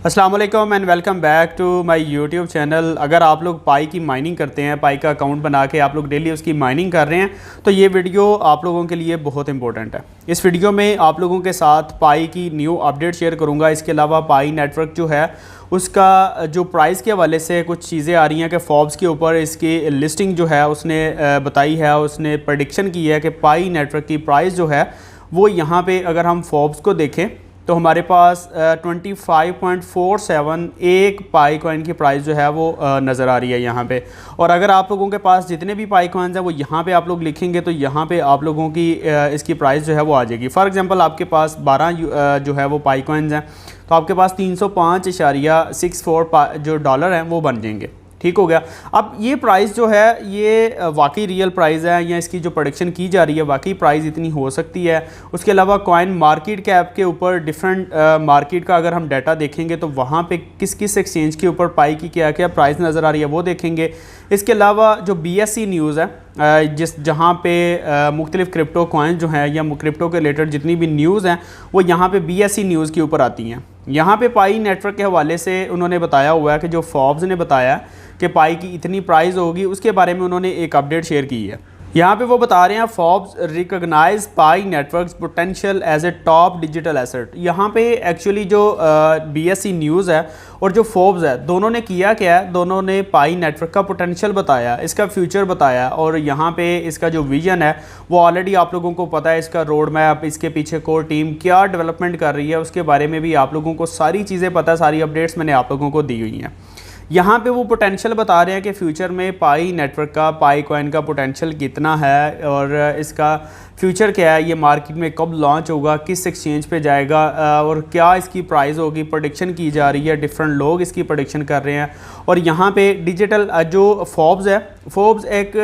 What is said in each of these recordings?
अस्सलाम वालेकुम and welcome back to my YouTube channel. अगर आप लोग पाई की माइनिंग करते हैं, पाई का अकाउंट बना के आप लोग डेली उसकी माइनिंग कर रहे हैं, तो ये वीडियो आप लोगों के लिए बहुत इंपॉर्टेंट है। इस वीडियो में आप लोगों के साथ पाई की न्यू अपडेट शेयर करूंगा। इसके अलावा पाई नेटवर्क जो है उसका जो प्राइस के हवाले से कुछ चीज़ें आ रही हैं कि फोर्ब्स के ऊपर इसकी लिस्टिंग जो है उसने बताई है, उसने प्रेडिक्शन की है कि पाई नेटवर्क की प्राइस जो है वो यहाँ पे अगर हम फोर्ब्स को देखें तो हमारे पास 25.47 एक पाई कॉइन की प्राइस जो है वो नज़र आ रही है यहाँ पे। और अगर आप लोगों के पास जितने भी पाई कॉइन्स हैं वो यहाँ पे आप लोग लिखेंगे तो यहाँ पे आप लोगों की इसकी प्राइस जो है वो आ जाएगी। फॉर एग्जांपल आपके पास 12 जो है वो पाई कॉइन्स हैं तो आपके पास 305.64 जो डॉलर हैं वो बन जाएंगे। ठीक हो गया। अब ये प्राइस जो है ये वाकई रियल प्राइस है या इसकी जो प्रोडिक्शन की जा रही है वाकई प्राइस इतनी हो सकती है। उसके अलावा कॉइन मार्केट कैप के ऊपर डिफरेंट मार्केट का अगर हम डाटा देखेंगे तो वहाँ पे किस किस एक्सचेंज के ऊपर पाई की क्या क्या प्राइस नज़र आ रही है वो देखेंगे। इसके अलावा जो BSE न्यूज़ है जहाँ पे मुख्तलिफ क्रिप्टो कॉइन जो हैं या क्रिप्टो के रिलेटेड जितनी भी न्यूज़ हैं वो यहाँ पे BSE न्यूज़ के ऊपर आती हैं। यहाँ पे पाई नेटवर्क के हवाले से उन्होंने बताया हुआ है कि जो फोर्ब्स ने बताया कि पाई की इतनी प्राइस होगी उसके बारे में उन्होंने एक अपडेट शेयर की है। यहाँ पे वो बता रहे हैं Forbes recognise Pi Network's potential as a top digital asset. यहाँ पे एक्चुअली जो BSE न्यूज़ है और जो फोर्ब्स है दोनों ने किया क्या है, दोनों ने पाई नेटवर्क का पोटेंशियल बताया, इसका फ्यूचर बताया और यहाँ पे इसका जो विजन है वो ऑलरेडी आप लोगों को पता है। इसका रोड मैप, इसके पीछे कोर टीम क्या डेवलपमेंट कर रही है उसके बारे में भी आप लोगों को सारी चीज़ें पता है, सारी अपडेट्स मैंने आप लोगों को दी हुई हैं। यहाँ पे वो पोटेंशियल बता रहे हैं कि फ्यूचर में पाई नेटवर्क का, पाई कॉइन का पोटेंशियल कितना है और इसका फ्यूचर क्या है, ये मार्केट में कब लॉन्च होगा, किस एक्सचेंज पे जाएगा और क्या इसकी प्राइस होगी। प्रेडिक्शन की जा रही है, डिफरेंट लोग इसकी प्रेडिक्शन कर रहे हैं। और यहाँ पे डिजिटल जो फोर्ब्स है, फोर्ब्स एक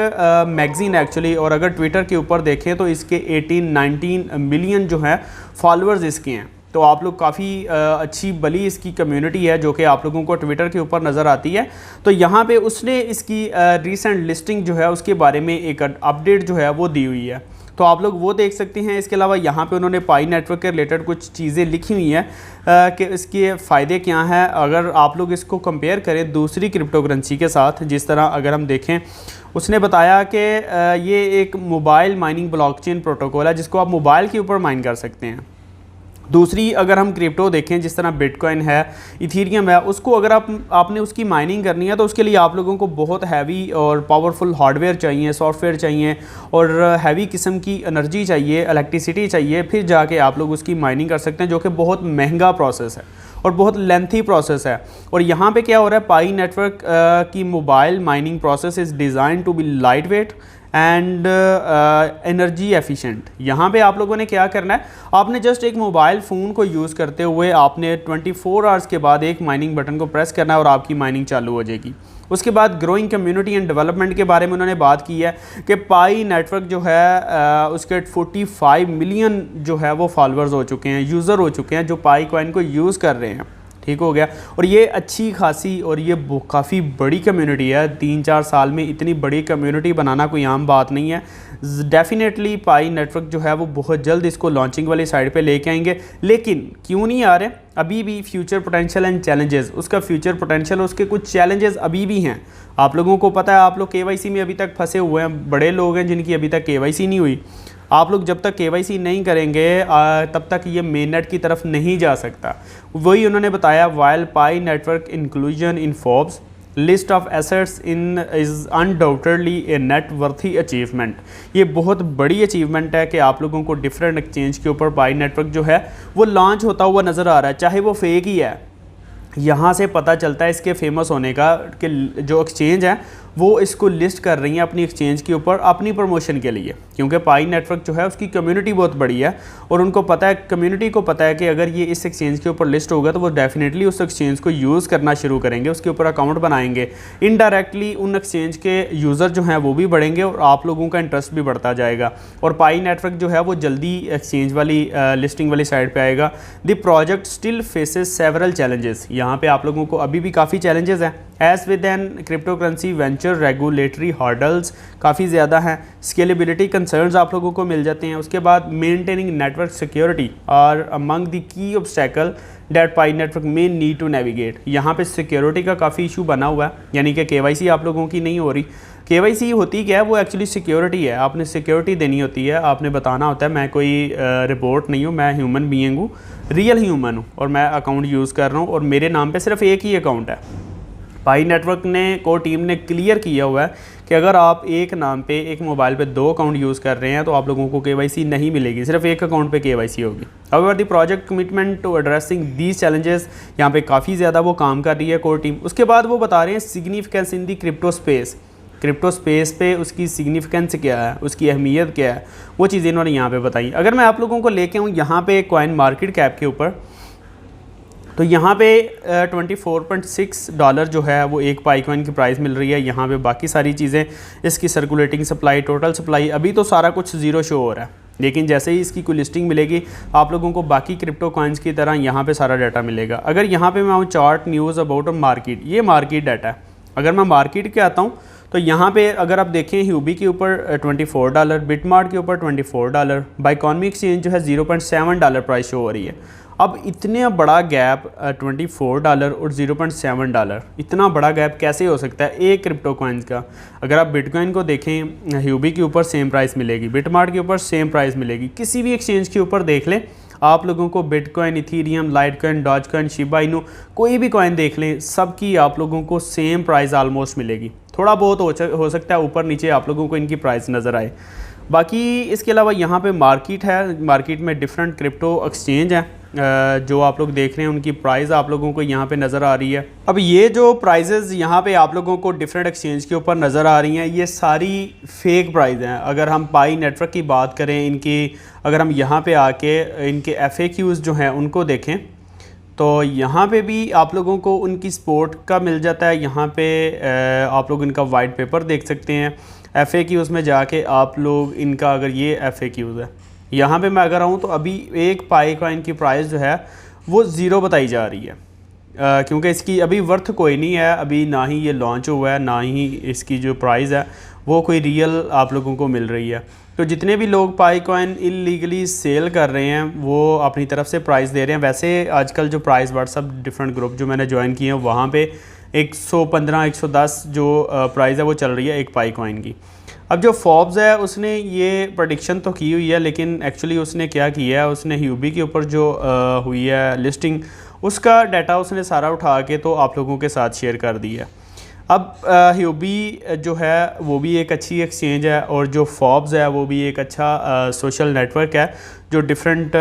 मैगज़ीन एक्चुअली, और अगर ट्विटर के ऊपर देखें तो इसके 18-19 मिलियन जो है फॉलोअर्स इसके हैं। तो आप लोग काफ़ी अच्छी बली इसकी कम्युनिटी है जो कि आप लोगों को ट्विटर के ऊपर नज़र आती है। तो यहाँ पे उसने इसकी रीसेंट लिस्टिंग जो है उसके बारे में एक अपडेट जो है वो दी हुई है, तो आप लोग वो देख सकते हैं। इसके अलावा यहाँ पे उन्होंने पाई नेटवर्क के रिलेटेड कुछ चीज़ें लिखी हुई हैं कि इसके फ़ायदे क्या हैं। अगर आप लोग इसको कंपेयर करें दूसरी क्रिप्टो करेंसी के साथ, जिस तरह अगर हम देखें उसने बताया कि ये एक मोबाइल माइनिंग ब्लॉकचेन प्रोटोकॉल है जिसको आप मोबाइल के ऊपर माइन कर सकते हैं। दूसरी अगर हम क्रिप्टो देखें जिस तरह बिटकॉइन है, इथीरियम है, उसको अगर आपने उसकी माइनिंग करनी है तो उसके लिए आप लोगों को बहुत हैवी और पावरफुल हार्डवेयर चाहिए, सॉफ्टवेयर चाहिए और हैवी किस्म की एनर्जी चाहिए, इलेक्ट्रिसिटी चाहिए, फिर जाके आप लोग उसकी माइनिंग कर सकते हैं, जो कि बहुत महंगा प्रोसेस है और बहुत लेंथी प्रोसेस है। और यहाँ पे क्या हो रहा है, पाई नेटवर्क की mobile mining process is designed to be light weight and energy efficient. यहाँ पे आप लोगों ने क्या करना है, आपने जस्ट एक मोबाइल फ़ोन को यूज़ करते हुए आपने 24 आवर्स के बाद एक माइनिंग बटन को प्रेस करना है और आपकी माइनिंग चालू हो जाएगी। उसके बाद ग्रोइंग कम्युनिटी एंड डेवलपमेंट के बारे में उन्होंने बात की है कि पाई नेटवर्क जो है उसके 45 मिलियन जो है वो फॉलोअर्स हो चुके हैं, यूज़र हो चुके हैं जो पाई कॉइन को यूज़ कर रहे हैं। ठीक हो गया। और ये अच्छी खासी और ये काफ़ी बड़ी कम्युनिटी है। 3-4 साल में इतनी बड़ी कम्युनिटी बनाना कोई आम बात नहीं है। डेफिनेटली पाई नेटवर्क जो है वो बहुत जल्द इसको लॉन्चिंग वाली साइड पे लेके आएंगे। लेकिन क्यों नहीं आ रहे, अभी भी फ्यूचर पोटेंशियल एंड चैलेंजेस, उसका फ्यूचर पोटेंशियल, उसके कुछ चैलेंजेस अभी भी हैं। आप लोगों को पता है, आप लोग KYC में अभी तक फंसे हुए हैं। बड़े लोग हैं जिनकी अभी तक KYC नहीं हुई। आप लोग जब तक KYC नहीं करेंगे तब तक ये मेन नेट की तरफ नहीं जा सकता। वही उन्होंने बताया, while pi network inclusion in Forbes list of assets in is undoubtedly A net worthy achievement. ये बहुत बड़ी अचीवमेंट है कि आप लोगों को डिफरेंट एक्सचेंज के ऊपर पाई नेटवर्क जो है वो लॉन्च होता हुआ नज़र आ रहा है, चाहे वो फेक ही है। यहाँ से पता चलता है इसके फेमस होने का कि जो एक्सचेंज है वो इसको लिस्ट कर रही हैं अपनी एक्सचेंज के ऊपर अपनी प्रमोशन के लिए, क्योंकि पाई नेटवर्क जो है उसकी कम्युनिटी बहुत बड़ी है और उनको पता है, कम्युनिटी को पता है कि अगर ये इस एक्सचेंज के ऊपर लिस्ट होगा तो वो डेफिनेटली उस एक्सचेंज को यूज़ करना शुरू करेंगे, उसके ऊपर अकाउंट बनाएंगे। इनडायरेक्टली उन एक्सचेंज के यूज़र जो हैं वो भी बढ़ेंगे और आप लोगों का इंटरेस्ट भी बढ़ता जाएगा और पाई नेटवर्क जो है वो जल्दी एक्सचेंज वाली लिस्टिंग वाली साइड पर आएगा। The project still faces several challenges. यहाँ पर आप लोगों को अभी भी काफ़ी चैलेंजेस हैं। As with an cryptocurrency venture regulatory hurdles काफ़ी ज़्यादा हैं। स्केलेबिलिटी कंसर्न्स आप लोगों को मिल जाते हैं। उसके बाद मेंटेनिंग नेटवर्क सिक्योरिटी और among the key obstacle that pi network में नीड टू नेविगेट। यहाँ पे सिक्योरिटी का काफ़ी इशू बना हुआ है, यानी कि केवाईसी आप लोगों की नहीं हो रही। केवाईसी होती क्या है, वो एक्चुअली सिक्योरिटी है, आपने सिक्योरिटी देनी होती है, आपने बताना होता है मैं कोई रिपोर्ट नहीं हूँ, मैं ह्यूमन बीइंग हूँ, रियल ह्यूमन हूँ, और मैं अकाउंट यूज़ कर रहा हूँ और मेरे नाम पे सिर्फ एक ही अकाउंट है। पाई नेटवर्क ने टीम ने क्लियर किया हुआ है कि अगर आप एक नाम पे एक मोबाइल पे 2 अकाउंट यूज़ कर रहे हैं तो आप लोगों को केवाईसी नहीं मिलेगी, सिर्फ एक अकाउंट पे केवाईसी होगी। However the project commitment to addressing these challenges, यहाँ पे काफ़ी ज़्यादा वो काम कर रही है कोर टीम। उसके बाद वो बता रहे हैं सिग्निफिकेंस इन दी क्रिप्टो स्पेस, क्रिप्टो स्पेस पे उसकी सिग्निफिकेंस क्या है, उसकी अहमियत क्या है, वो चीज़ें इन्होंने यहाँ पे बताई। अगर मैं आप लोगों को लेके आऊँ यहाँ पे कॉइन मार्केट कैप के ऊपर, तो यहाँ पे $24.6 जो है वो एक पाई कॉइन की प्राइस मिल रही है। यहाँ पे बाकी सारी चीज़ें, इसकी सर्कुलेटिंग सप्लाई, टोटल सप्लाई, अभी तो सारा कुछ ज़ीरो शो हो रहा है, लेकिन जैसे ही इसकी कोई लिस्टिंग मिलेगी आप लोगों को बाकी क्रिप्टो कॉइन्स की तरह यहाँ पे सारा डाटा मिलेगा। अगर यहाँ पे मैं आऊँ चार्ट न्यूज़ अबाउट मार्केट, ये मार्केट डाटा है। अगर मैं मार्केट के आता हूँ तो यहाँ पे अगर आप देखें ह्यूबी के ऊपर $24, बिटमार्ट के ऊपर $24, बाइकॉनमी एक्सचेंज जो है $0.7 प्राइस शो हो रही है। अब इतने बड़ा गैप $24 और $0.7, इतना बड़ा गैप कैसे हो सकता है एक क्रिप्टो कॉइन्स का। अगर आप बिटकॉइन को देखें, ह्यूबी के ऊपर सेम प्राइस मिलेगी, बिटमार्ट के ऊपर सेम प्राइस मिलेगी, किसी भी एक्सचेंज के ऊपर देख लें आप लोगों को bitcoin, Ethereum, Litecoin, Dogecoin, Shiba Inu, कोई भी कॉइन देख लें, सबकी आप लोगों को सेम प्राइस ऑलमोस्ट मिलेगी। थोड़ा बहुत हो सकता है ऊपर नीचे आप लोगों को इनकी प्राइस नज़र आए। बाकी इसके अलावा यहाँ पे मार्केट है, मार्केट में डिफरेंट क्रिप्टो एक्सचेंज हैं जो आप लोग देख रहे हैं, उनकी प्राइस आप लोगों को यहाँ पे नज़र आ रही है। अब ये जो प्राइजेज़ यहाँ पे आप लोगों को डिफरेंट एक्सचेंज के ऊपर नज़र आ रही हैं, ये सारी फेक प्राइस हैं। अगर हम पाई नेटवर्क की बात करें, इनकी अगर हम यहाँ पे आके इनके FAQs जो हैं उनको देखें तो यहाँ पे भी आप लोगों को उनकी सपोर्ट का मिल जाता है। यहाँ पे आप लोग इनका वाइट पेपर देख सकते हैं, FAQs में जाके आप लोग इनका, अगर ये FAQs है, यहाँ पे मैं अगर आऊँ तो अभी एक पाई कॉइन की प्राइस जो है वो ज़ीरो बताई जा रही है, क्योंकि इसकी अभी वर्थ कोई नहीं है, अभी ना ही ये लॉन्च हुआ है, ना ही इसकी जो प्राइस है वो कोई रियल आप लोगों को मिल रही है। तो जितने भी लोग पाई कॉइन इलीगली सेल कर रहे हैं वो अपनी तरफ से प्राइस दे रहे हैं। वैसे आजकल जो प्राइस व्हाट्सअप डिफरेंट ग्रुप जो मैंने ज्वाइन किए हैं वहाँ पे 115-110 जो प्राइस है वो चल रही है एक पाई कॉइन की। अब जो फोर्ब्स है उसने ये प्रेडिक्शन तो की हुई है, लेकिन एक्चुअली उसने क्या किया है, उसने ह्यूबी के ऊपर जो हुई है लिस्टिंग, उसका डाटा उसने सारा उठा के तो आप लोगों के साथ शेयर कर दिया है। अब ह्यूबी जो है वो भी एक अच्छी एक्सचेंज है, और जो फोर्ब्स है वो भी एक अच्छा सोशल नेटवर्क है जो डिफरेंट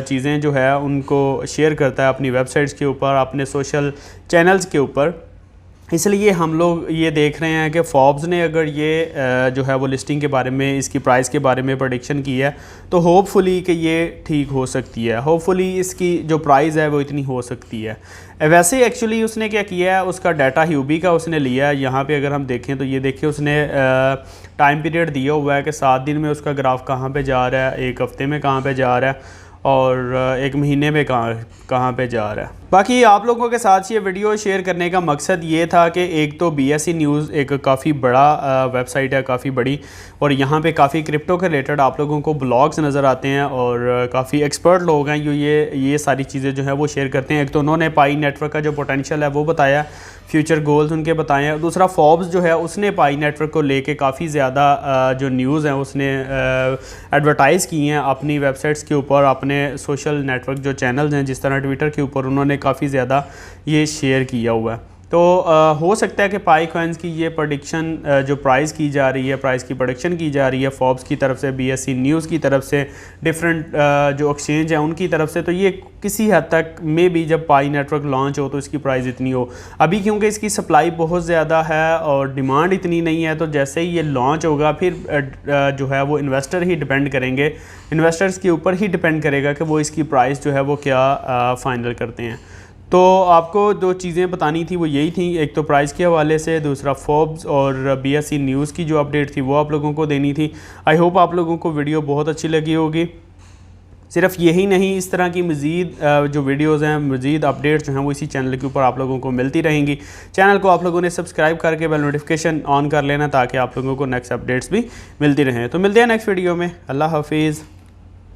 चीज़ें जो है उनको शेयर करता है अपनी वेबसाइट्स के ऊपर, अपने सोशल चैनल्स के ऊपर। इसलिए हम लोग ये देख रहे हैं कि फोर्ब्स ने अगर ये जो है वो लिस्टिंग के बारे में, इसकी प्राइस के बारे में प्रेडिक्शन की है तो होपफुली कि ये ठीक हो सकती है, होपफुली इसकी जो प्राइस है वो इतनी हो सकती है। वैसे एक्चुअली उसने क्या किया है, उसका डाटा ह्यूबी का उसने लिया है। यहाँ पे अगर हम देखें तो ये देखिए उसने टाइम पीरियड दिया हुआ है कि 7 दिन में उसका ग्राफ कहाँ पे जा रहा है, 1 हफ्ते में कहाँ पे जा रहा है, और 1 महीने में कहाँ पे जा रहा है। बाकी आप लोगों के साथ ये वीडियो शेयर करने का मकसद ये था कि एक तो BSE न्यूज़ एक काफ़ी बड़ा वेबसाइट है, काफ़ी बड़ी, और यहाँ पे काफ़ी क्रिप्टो के रिलेटेड आप लोगों को ब्लॉग्स नज़र आते हैं और काफ़ी एक्सपर्ट लोग हैं जो ये सारी चीज़ें जो है वो शेयर करते हैं। एक तो उन्होंने पाई नेटवर्क का जो पोटेंशियल है वो बताया, फ्यूचर गोल्स उनके बताए हैं। दूसरा फोर्ब्स जो है उसने पाई नेटवर्क को लेके काफ़ी ज़्यादा जो न्यूज़ हैं उसने एडवर्टाइज़ की हैं अपनी वेबसाइट्स के ऊपर, अपने सोशल नेटवर्क जो चैनल्स हैं जिस तरह ट्विटर के ऊपर उन्होंने काफ़ी ज़्यादा ये शेयर किया हुआ है। तो हो सकता है कि पाई कॉइन्स की ये प्रेडिक्शन जो प्राइस की जा रही है, प्राइस की प्रेडिक्शन की जा रही है फोर्ब्स की तरफ से, BSE न्यूज़ की तरफ से, डिफरेंट जो एक्सचेंज है उनकी तरफ से, तो ये किसी हद तक में भी जब पाई नेटवर्क लॉन्च हो तो इसकी प्राइस इतनी हो। अभी क्योंकि इसकी सप्लाई बहुत ज़्यादा है और डिमांड इतनी नहीं है, तो जैसे ही ये लॉन्च होगा फिर जो है वो इन्वेस्टर ही डिपेंड करेंगे, इन्वेस्टर्स के ऊपर ही डिपेंड करेगा कि वो इसकी प्राइस जो है वो क्या फ़ाइनल करते हैं। तो आपको 2 चीज़ें बतानी थी वो यही थी, एक तो प्राइस के हवाले से, दूसरा फोर्ब्स और BSE न्यूज़ की जो अपडेट थी वो आप लोगों को देनी थी। आई होप आप लोगों को वीडियो बहुत अच्छी लगी होगी। सिर्फ यही नहीं, इस तरह की मज़ीद जो वीडियोस हैं, मज़ीद अपडेट्स जो हैं वो इसी चैनल के ऊपर आप लोगों को मिलती रहेंगी। चैनल को आप लोगों ने सब्सक्राइब करके बेल नोटिफिकेशन ऑन कर लेना ताकि आप लोगों को नेक्स्ट अपडेट्स भी मिलती रहें। तो मिलते हैं नेक्स्ट वीडियो में। अल्लाह हाफिज़।